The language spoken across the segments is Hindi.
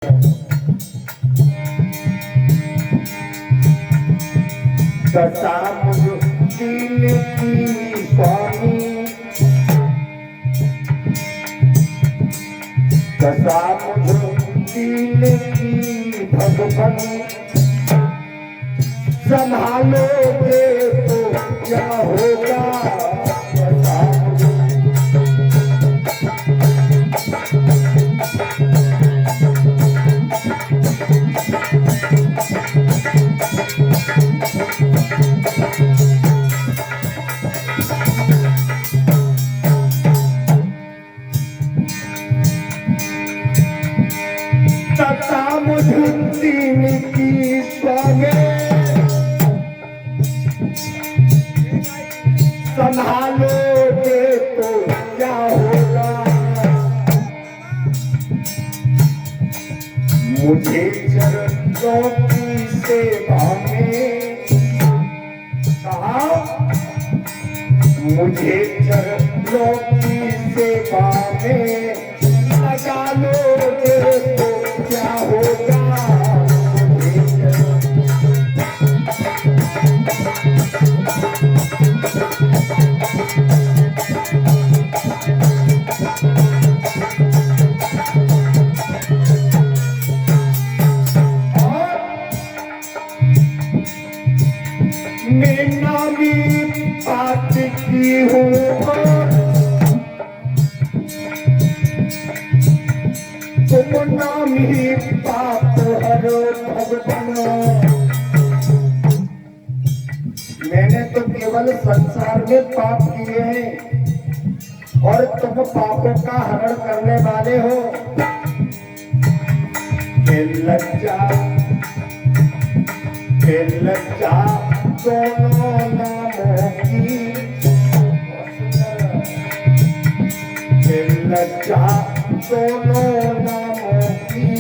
दशा मुझ की स्वामी, दशा मुझ की भगवान, संभालोगे तो क्या होगा। की स्वामी, संभालोगे तो क्या होगा। मुझे चरणों की सेवा में कहा, मुझे चरणों की सेवा में लगा लोगे तो क्या होगा। बात की हूँ तुम नाम ही पाप हरो भगवान। मैंने तो केवल संसार में पाप किए हैं और तुम पापों का हरण करने वाले हो। लज्जा दोनों नामों की, लज्जा दोनों नामों की,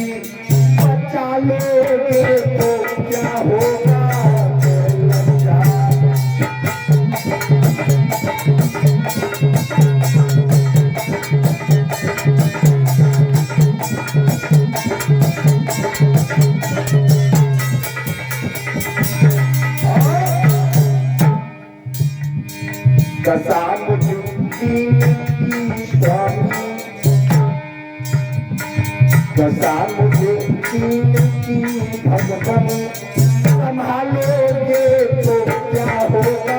बचा लोगे तो क्या होगा। लज्जा दशा मुझी स्वामी, दशा मुझे की भगवान, संभालोगे तो क्या होगा।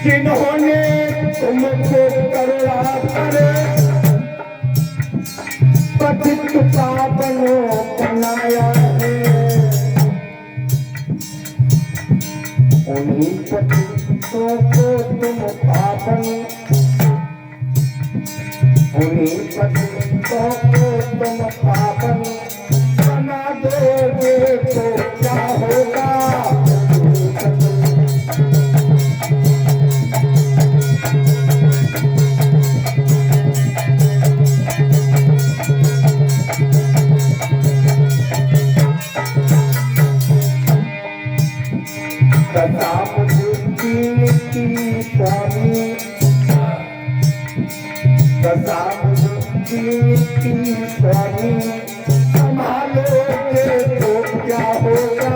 जिन्होंने तुमको करुणा करे पतित पावनों बनाया है, उन्हीं पतितों को तुम पावन, उन्हीं पतितों को तुम पावन बना दोगे तो क्या होगा। दशा मुझी की स्वामी, दशा मुझी की स्वामी, संभालोगे तो क्या होगा।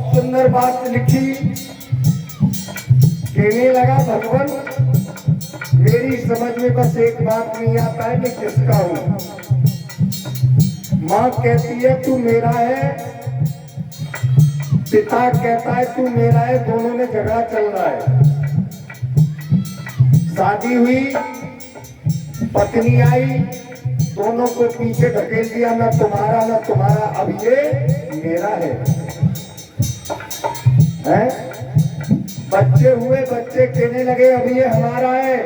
सुंदर बात लिखी, कहने लगा भगवान मेरी समझ में बस एक बात नहीं आता है कि किसका हूं। माँ कहती है तू मेरा है, पिता कहता है तू मेरा है, दोनों में झगड़ा चल रहा है। शादी हुई, पत्नी आई, दोनों को पीछे ढकेल दिया, ना तुम्हारा ना तुम्हारा, अब ये मेरा है। बच्चे हुए, बच्चे कहने लगे अब ये हमारा है।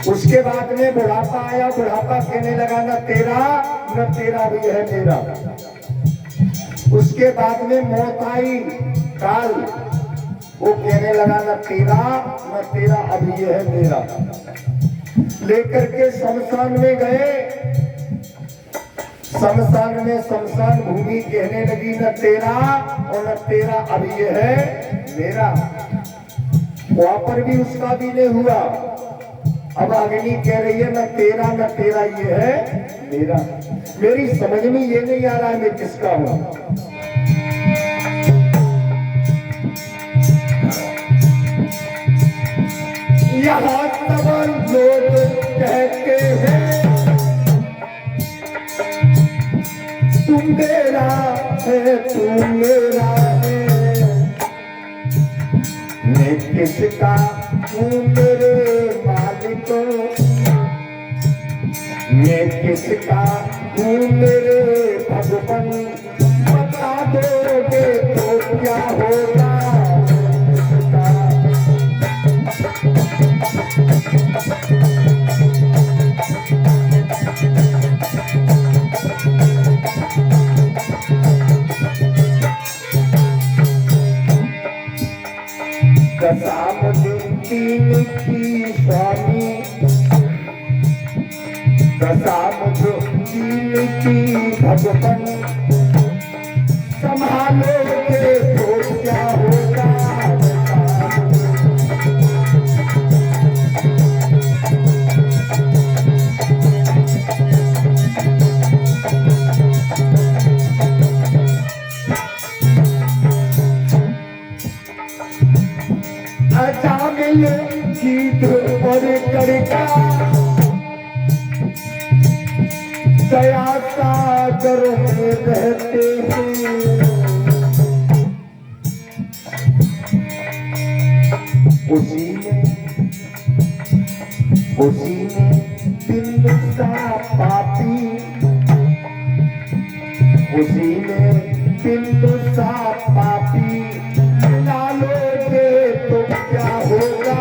उसके बाद में बुढ़ापा आया, बुढ़ापा कहने लगा न तेरा भी है मेरा। उसके बाद में मौत आई, काल, वो कहने लगा न तेरा अब ये है मेरा। लेकर के शमशान में गए, शमशान में शमशान भूमि कहने लगी न तेरा और न तेरा अब ये है मेरा। वहां पर भी उसका भी नहीं हुआ। अब अग्नि कह रही है न तेरा ये है मेरा। मेरी समझ में ये नहीं आ रहा है मैं किसका हूं। यहाँ सब लोग कहते हैं तुम मेरा है, तुम मेरा है। मैं किसका हूँ मेरे मालिक, मैं किसका हूँ मेरे भगवान। बता दोगे तो क्या होगा। दशामुद्दीन की स्वामी, दशामुद्दीन की भगवान। संभालोगे तो क्या होगा। अजामिल जीत पर करका दया सागर में रहते हैं। उसी में बिंदु सा पापी, उसी में बिंदु सा पापी। डालोगे तो क्या होगा।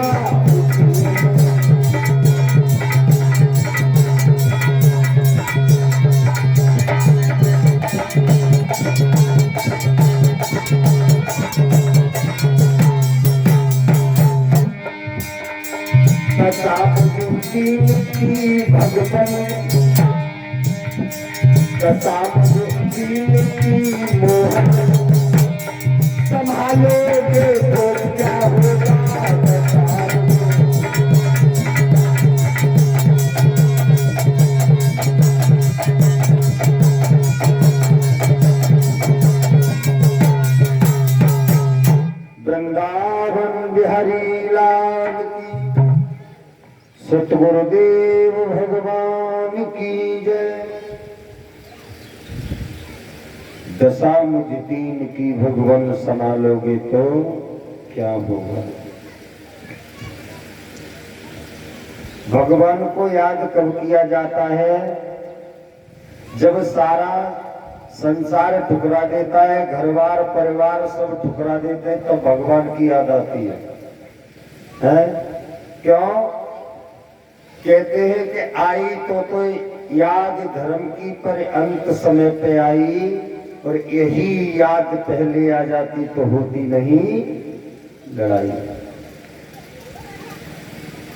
दशामुद्दीन की भगवान, दशामुद्दीन की मोहन। संभालोगे तो क्या होगा। वृंदावन बिहारी लाल की, सतगुरुदेव भगवान की जय। दशामुद्दीन की भगवान संभालोगे तो क्या होगा। भगवान को याद कब किया जाता है। जब सारा संसार ठुकरा देता है, घरवार परिवार सब ठुकरा देते हैं, तो भगवान की याद आती है? क्यों कहते हैं कि आई तो याद धर्म की पर अंत समय पे आई, और यही याद पहले आ जाती तो होती नहीं लड़ाई।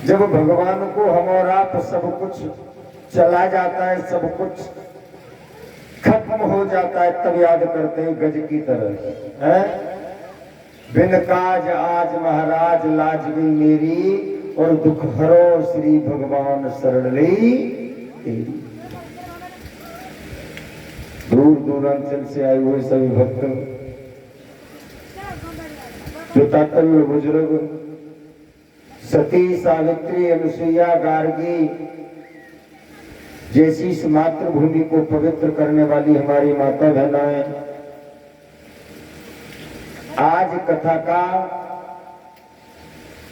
जब भगवान को हम और आप सब कुछ चला जाता है, सब कुछ खत्म हो जाता है, तब याद करते हैं गज की तरह है। बिन काज आज महाराज लाज भी मेरी, और दुख हरो श्री भगवान शरण ली तेरी। दूर दूरांचल से आए हुए सभी भक्त, जो तातल्य बुजुर्ग, सती सावित्री अनुसुईया गार्गी जैसी इस मातृभूमि को पवित्र करने वाली हमारी माता बहनाएं, आज कथा का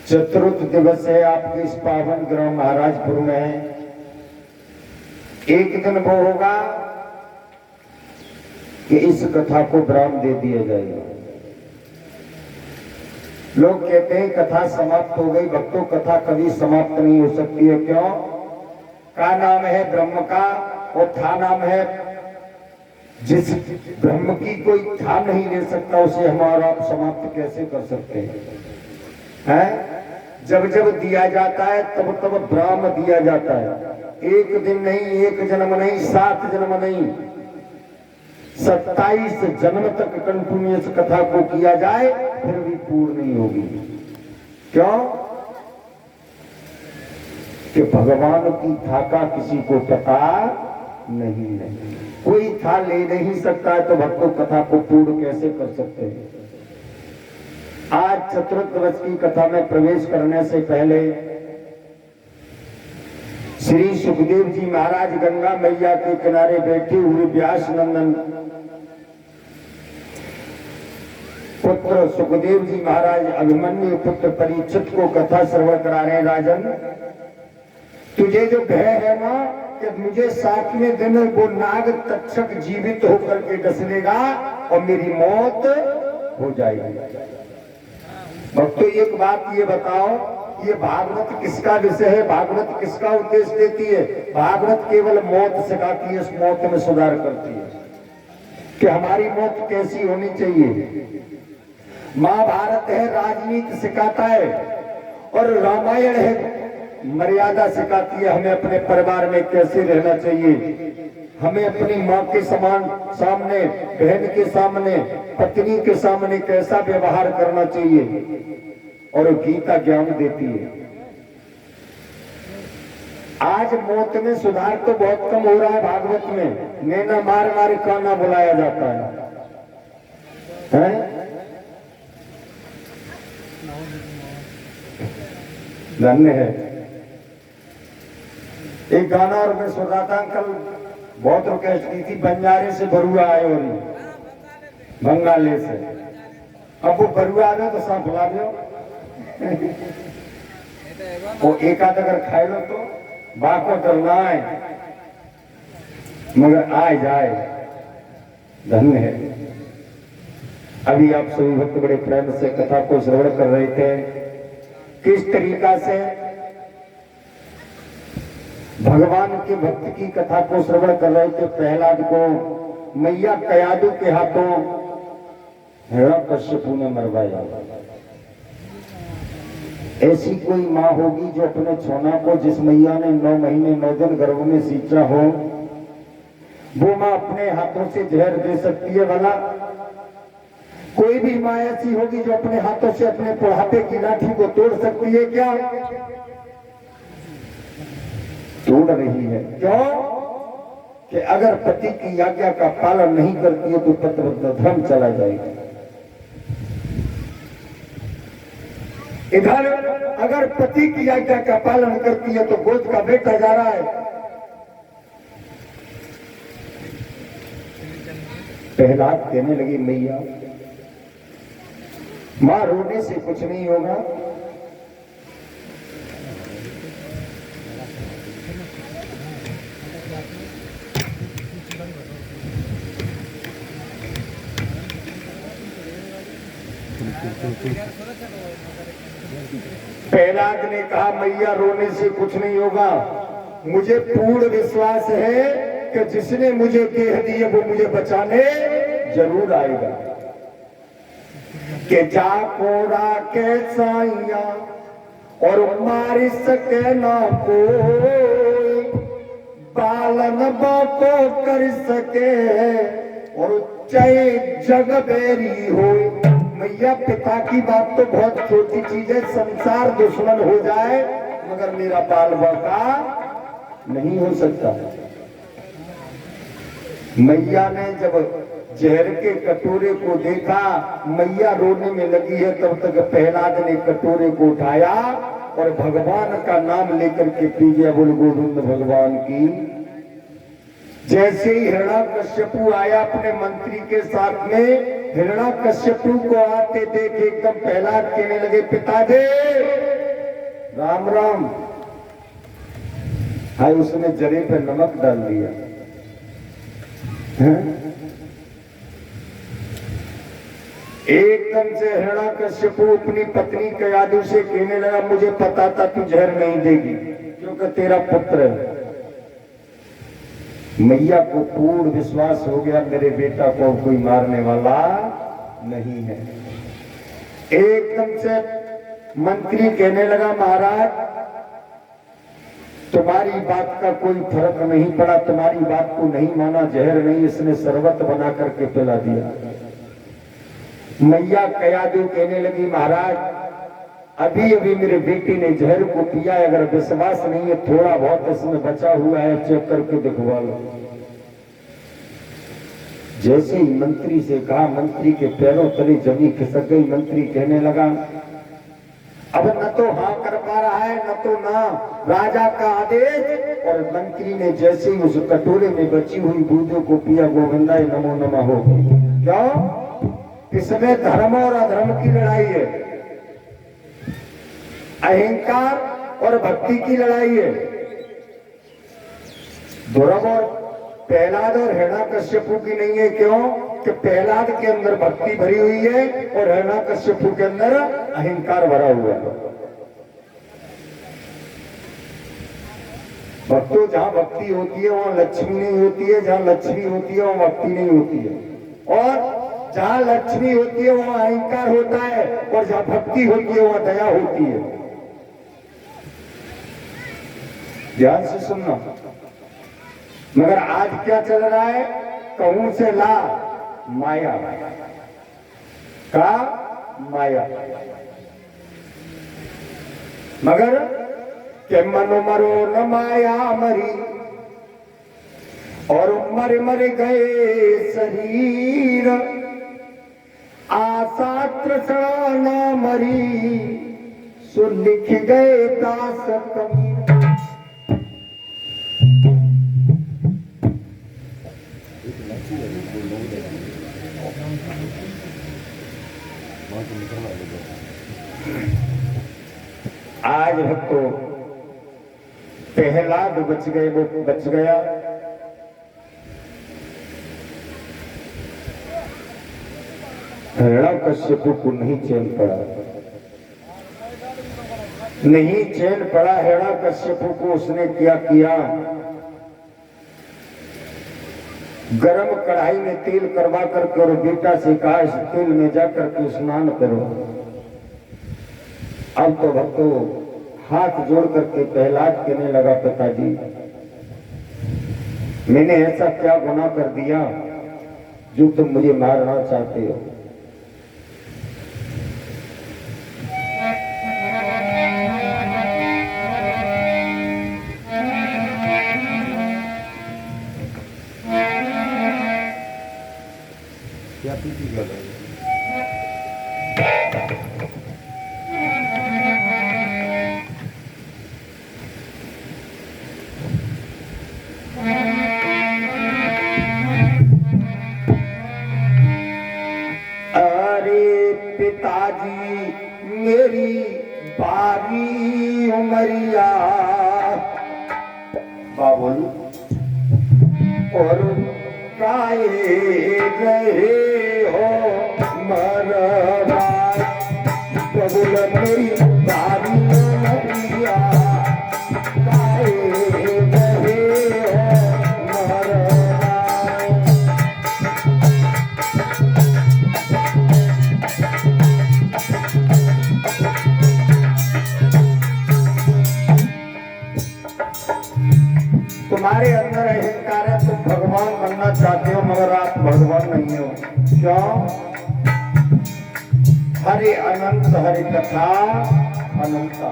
चतुर्थ दिवस है। आपके इस पावन ग्राम महाराजपुर में एक दिन वो होगा कि इस कथा को विराम दे दिया जाएगा। लोग कहते हैं कथा समाप्त हो गई। भक्तों, कथा कभी समाप्त नहीं हो सकती है। क्यों? का नाम है ब्रह्म का, और था नाम है जिस ब्रह्म की कोई था नहीं ले सकता, उसे हमारा आप समाप्त कैसे कर सकते हैं? जब जब दिया जाता है तब तब ब्राह्म दिया जाता है। एक दिन नहीं, एक जन्म नहीं, 7 जन्म नहीं, 27 जन्म तक कंटिन्यूअस कथा को किया जाए फिर भी पूर्ण नहीं होगी। क्यों? कि भगवान की था का किसी को पता नहीं है। कोई था ले नहीं सकता है, तो भक्तों कथा को पूर्ण कैसे कर सकते हैं? आज चतुर्थ वर्ष की कथा में प्रवेश करने से पहले श्री सुखदेव जी महाराज गंगा मैया के किनारे बैठे हुए व्यास नंदन पुत्र सुखदेव जी महाराज अभिमन्यु पुत्र परीक्षित को कथा श्रवण करा रहे हैं। राजन, तुझे जो भय है ना कि मुझे 7वें दिन वो नाग तक्षक जीवित होकर के डस लेगा और मेरी मौत हो जाएगी। भक्तों, एक बात ये बताओ, ये भागवत किसका विषय है? भागवत किसका उद्देश्य देती है? भागवत केवल मौत सिखाती है, उस मौत में सुधार करती है कि हमारी मौत कैसी होनी चाहिए। महाभारत है राजनीति सिखाता है, और रामायण है मर्यादा सिखाती है, हमें अपने परिवार में कैसे रहना चाहिए, हमें अपनी माँ के समान सामने, बहन के सामने, पत्नी के सामने कैसा व्यवहार करना चाहिए, और गीता ज्ञान देती है। आज मौत में सुधार तो बहुत कम हो रहा है। भागवत में नैना मार मार काना बुलाया जाता है? धन्य है। एक गाना और मैं सुन रहा था, अंकल बहुत रिक्वेस्ट की थी, बंजारे से बरुआ आए हो रही, बंगाले से। अब वो बरुआ आ गए तो सांप ला दो, वो एक आध अगर खाए लो तो बाको डरना है, मगर आए जाए। धन्य है। अभी आप सभी भक्त बड़े प्रेम से कथा को श्रवण कर रहे थे। किस तरीका से भगवान के भक्त की कथा को श्रवण कर रहे थे। प्रहलाद को मैया कयादू के हाथों हिरण्यकश्यपु ने मरवाया। ऐसी कोई माँ होगी जो अपने छोना को, जिस मैया ने 9 महीने 9 दिन गर्भ में सींचा हो, वो माँ अपने हाथों से जहर दे सकती है? भला कोई भी माँ ऐसी होगी जो अपने हाथों से अपने बुढ़ापे की लाठी को तोड़ सकती है क्या? तोड़ रही है। क्यों? कि अगर पति की आज्ञा का पालन नहीं करती है तो पतिव्रता धर्म चला जाएगा। इधर अगर पति की आज्ञा का पालन करती है तो गोद का बेटा जा रहा है। प्रहलाद कहने लगी, मैया मां रोने से कुछ नहीं होगा, प्रहलाद ने कहा, मैया रोने से कुछ नहीं होगा, मुझे पूर्ण विश्वास है कि जिसने मुझे देह दी है वो मुझे बचाने जरूर आएगा। कि जा कोड़ा के साइया और मार सके ना कोई, पालन बाको कर सके और चाहे जग बेरी हो। मैया पिता की बात तो बहुत छोटी चीज है, संसार दुश्मन हो जाए मगर मेरा बाल बाका नहीं हो सकता। मैया ने जब जहर के कटोरे को देखा, मैया रोने में लगी है, तब तक प्रहलाद ने कटोरे को उठाया और भगवान का नाम लेकर के पी गया। बोल गोविंद भगवान की। जैसे ही हिरण्यकश्यपु आया अपने मंत्री के साथ में, हिरण्यकश्यपु को आते देख एकदम प्रहलाद कहने लगे, पिताजी राम राम। हाय, उसने जरे पे नमक डाल दिया। एकदम से हिरण्यकश्यप अपनी पत्नी कयादु से कहने लगा, मुझे पता था तू जहर नहीं देगी क्योंकि तेरा पुत्र है। मैया को पूर्ण विश्वास हो गया मेरे बेटा को कोई मारने वाला नहीं है। एकदम से मंत्री कहने लगा, महाराज तुम्हारी बात का कोई फर्क नहीं पड़ा, तुम्हारी बात को नहीं माना, जहर नहीं इसने शरबत बना करके पिला दिया। मैया कयादु कहने लगी, महाराज अभी अभी मेरे बेटे ने जहर को पिया है, अगर विश्वास नहीं है थोड़ा बहुत इसमें बचा हुआ है, चेक करके दिखवा लो। जैसे ही मंत्री से कहा, मंत्री के पैरों तले जमी खिसक गई। मंत्री कहने लगा, अब न तो हाँ कर पा रहा है न तो ना, राजा का आदेश। और मंत्री ने जैसे ही उस कटोरे में बची हुई दूध को पिया, गोविंदाय नमो नमः हो गई। क्यों? इसमें धर्म और अधर्म की लड़ाई है, अहंकार और भक्ति की लड़ाई है। ध्रुव और प्रहलाद और हिरण्यकश्यपु की नहीं है। क्यों? कि प्रहलाद के अंदर भक्ति भरी हुई है और हिरण्यकश्यपु के अंदर अहंकार भरा हुआ है। भक्तों, जहां भक्ति होती है वहां लक्ष्मी नहीं होती है, जहां लक्ष्मी होती है वहां भक्ति नहीं होती है। और जहां लक्ष्मी होती है वहां अहंकार होता है, और जहां भक्ति होती है वहां दया होती है। ध्यान से सुनना। मगर आज क्या चल रहा है? कहूं से ला माया का माया। मगर के मनो मरो न माया मरी, और मर मर गए शरीर, आशा तृष्णा न मरी, सो लिख गए दास कबीर। आज भक्तों प्रहलाद बच गए, वो बच गया। हिरण्यकश्यपु को नहीं चैन पड़ा, नहीं चैन पड़ा हिरण्यकश्यपु को। उसने क्या किया? गरम कढ़ाई में तेल करवा करके और बेटा से कहा, इस तेल में जाकर के स्नान करो। अब तो भक्तों हाथ जोड़ करके प्रहलाद कहने लगा, पिताजी मैंने ऐसा क्या गुनाह कर दिया जो तुम मुझे मारना चाहते हो? क्या पीती गल है? पिताजी मेरी बारी उमरिया, बाबुल और गाए रहे हो मरवा, बाबुल मेरी बारी उमरिया, गाए रहे हो मरवा। तुम्हारे अंदर अहंकार है, तुम भगवान बनना चाहते हो मगर आप भगवान नहीं हो। क्यों? हरि अनंत हरि कथा अनंता।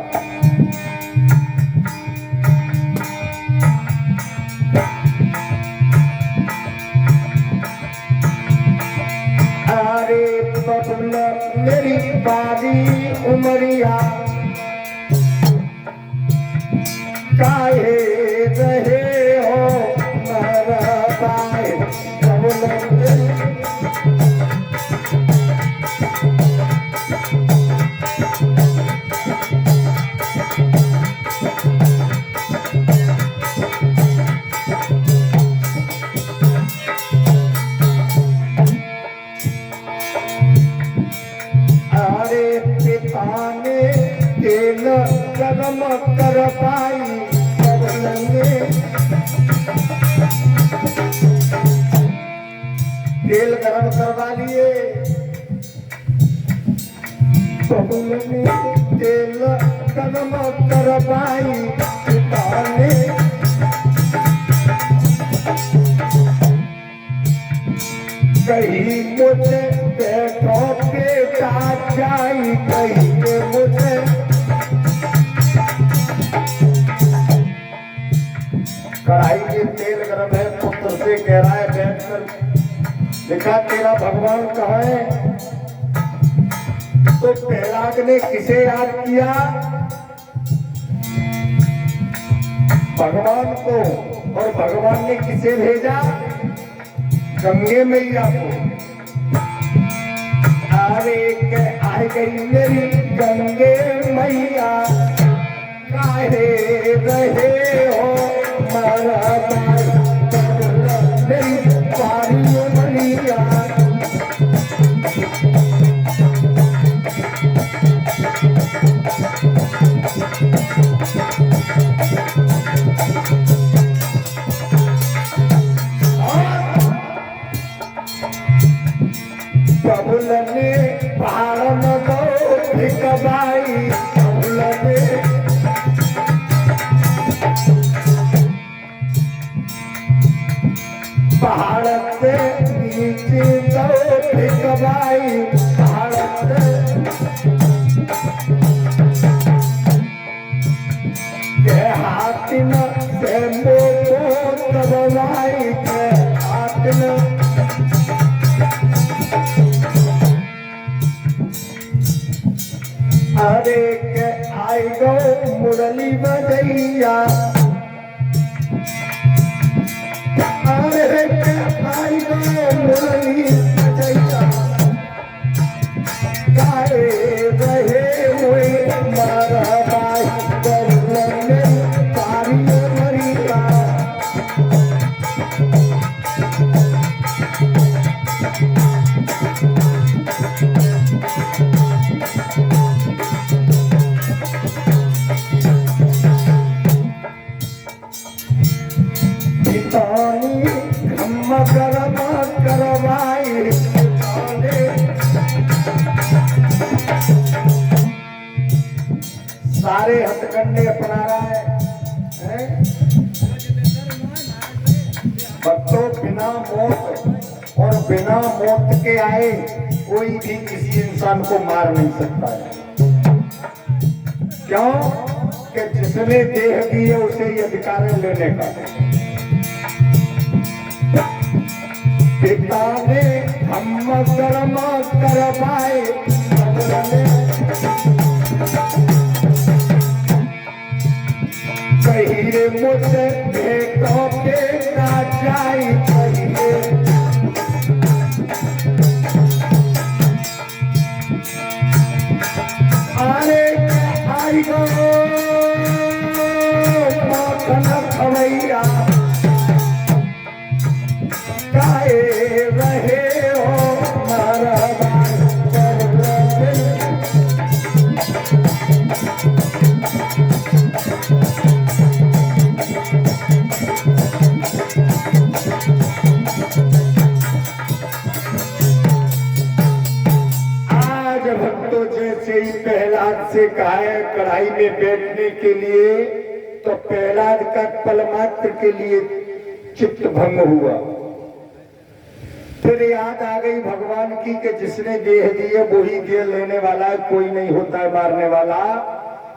अरे बबुल मेरी बारी उमरिया, काहे रहे हो मरवाए, बबुल गरम कर पाई बबुलने तेल गरम करवा लिए बबुलने तेल गरम करवाई पिता ने कहीं मुझे बैठो बेटा जाई कहीं के मुझे कढ़ाई में तेल गरम है पुत्र से कह रहा है बैठकर देखा तेरा भगवान कहाँ है। तो प्रहलाद ने किसे याद किया भगवान को और भगवान ने किसे भेजा गंगे मैया को। अरे आ गई मेरी गंगे मैया काहे रहे हो मारा मेरी पारी मैया बबुलने पहाड़ न दो भिकबाई बबुलने पहाड़ से नीचे दो भिकबाई पहाड़ से के हाथ न से मोको दबाई के हाथ न अरे के आई गो मुरली बजैया अरे के आई गो मुरली बजैया गाए रहे हुए मारा बाई बबुलने पारी मरिया गरम करवाई सारे हथकंडे अपना रहा है बच्चों बिना मौत और बिना मौत के आए कोई भी किसी इंसान को मार नहीं सकता है। क्यों कि जिसने देह दी है उसे ये अधिकार है लेने का। पिता ने हम कर्म करवाए कहीं मुझसे भेटो के ना जाई कहीं अरे आई गो माखन खवैया काहे रहे हो मारा आज भक्तों जैसे ही प्रहलाद से कहा है कढ़ाई में बैठने के लिए तो प्रहलाद का पल मात्र के लिए चित्त भंग हुआ। फिर याद आ गई भगवान की कि जिसने देह दी है वो ही देह लेने वाला है, कोई नहीं होता है मारने वाला।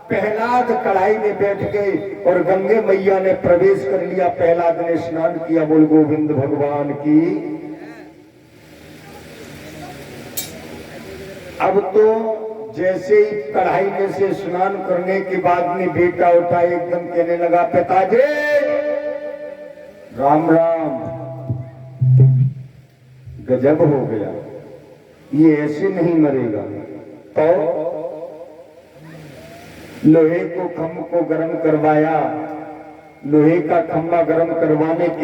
प्रहलाद कढ़ाई में बैठ गए और गंगे मैया ने प्रवेश कर लिया। प्रहलाद ने स्नान किया। बोल गोविंद भगवान की। अब तो जैसे ही कढ़ाई में से स्नान करने के बाद में बेटा उठा एकदम कहने लगा पिताजी राम राम। गजब हो गया, ये ऐसे नहीं मरेगा। तो लोहे को खम्भ को गर्म करवाया। लोहे का खम्भा गर्म करवाने के